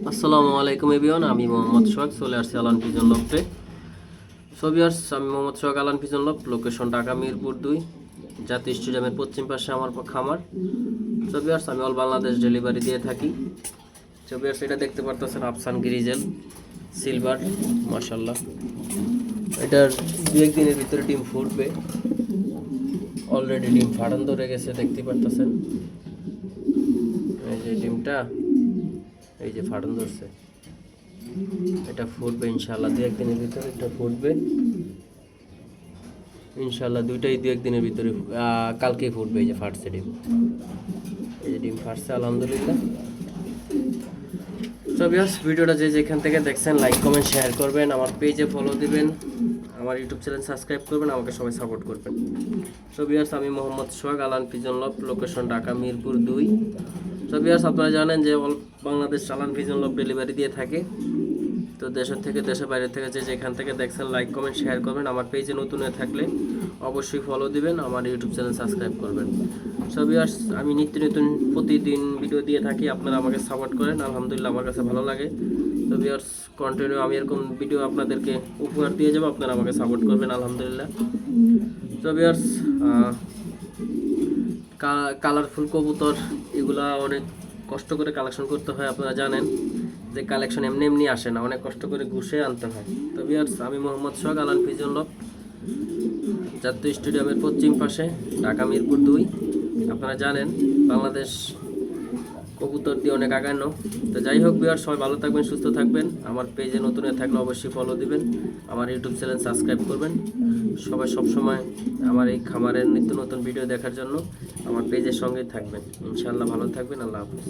আসসালামু আলাইকুম এভিওয়ান, আমি মোহাম্মদ সোহাগ চলে আসছি আলান পিজন লফটে। সো ভিউয়ার্স, আমি Mohammad Sohag, Alan pigeon loft, location Dhaka Mirpur 2, জাতীয় স্টেডিয়ামের পশ্চিম পাশে আমার খামার। সো ভিউয়ার্স, আমি অল বাংলাদেশ ডেলিভারি দিয়ে থাকি। সো ভিউয়ার্স, এটা দেখতে পারতেছেন আফসান গ্রিজেল সিলভার, মাশাআল্লাহ। এটার 2-1 দিনের ভিতরে ডিম ফুটবে। অলরেডি ডিম ফাটান ধরে গেছে, দেখতে পারতেছেন। এই যে ডিমটা, এই যে ফাটন ধরছে, এটা ফুটবে ইনশাআল্লাহ 2-1 দিনের ভিতরে। এটা ফুটবে ইনশাআল্লাহ, দুইটাই 2-1 দিনের ভিতরে, কালকেই ফুটবে। এই যে ফাটছে ডিম, এই যে ডিম ফাটছে আলহামদুলিল্লাহ। তো ভিউয়ার্স, ভিডিওটা যে যেখান থেকে দেখছেন লাইক কমেন্ট শেয়ার করবেন, আমার পেজে ফলো দিবেন, আমার ইউটিউব চ্যানেল সাবস্ক্রাইব করবেন, আমাকে সবাই সাপোর্ট করবেন। তো ভিউয়ার্স, আমি Mohammad Sohag, Alan pigeon loft, location Dhaka Mirpur 2। তো ভিউয়ার্স, আপনারা জানেন যে অল বাংলাদেশ আলান পিজন লফট ডেলিভারি দিয়ে থাকে। তো দেশের থেকে, দেশের বাইরে থেকে যে যেখান থেকে দেখছেন লাইক কমেন্ট শেয়ার করবেন, আমার পেজে নতুন হয়ে থাকলে অবশ্যই ফলো দিবেন, আমার ইউটিউব চ্যানেল সাবস্ক্রাইব করবেন। সো ভিউয়ার্স, আমি নিত্য নতুন প্রতিদিন ভিডিও দিয়ে থাকি, আপনারা আমাকে সাপোর্ট করেন, আলহামদুলিল্লাহ আমার কাছে ভালো লাগে। তো ভিউয়ার্স, কন্টিনিউ আমি এরকম ভিডিও আপনাদেরকে উপহার দিয়ে যাবো, আপনারা আমাকে সাপোর্ট করবেন আলহামদুলিল্লাহ। তো ভিউয়ার্স, কালারফুল কবুতর এগুলা অনেক কষ্ট করে কালেকশন করতে হয়, আপনারা জানেন যে কালেকশন এমনি এমনি আসে না, অনেক কষ্ট করে ঘুষে আনতে হয়। তো ভিউয়ার্স, আমি Mohammad Sohag, Alan pigeon loft, জাতীয় স্টেডিয়ামের পশ্চিম পাশে, ঢাকা মিরপুর 2। আপনারা জানেন বাংলাদেশ কবুতর দিয়ে অনেক আগানো। তো যাই হোক ভিউয়ার্স, সবাই ভালো থাকবেন, সুস্থ থাকবেন, আমার পেজে নতুন হয়ে থাকলে অবশ্যই ফলো দিবেন, আমার ইউটিউব চ্যানেল সাবস্ক্রাইব করবেন। সবাই সবসময় আমার এই খামারের নিত্য নতুন ভিডিও দেখার জন্য আমার পেজের সঙ্গেই থাকবেন। ইনশাআল্লাহ ভালো থাকবেন। আল্লাহ হাফেজ।